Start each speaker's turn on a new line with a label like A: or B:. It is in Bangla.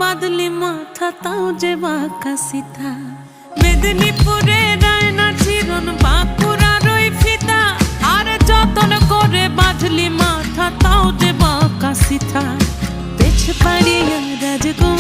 A: বাদলি মাথা তাও যে বাঁকা সিথা মেদিনীপুরে রায়না চিরন বাঁকুড়ার ওই ফিতা আর যতন করে বাঁধলি মাথা তাও যে বাঁকা সিথা পেছ পাড়িয়া রাজগো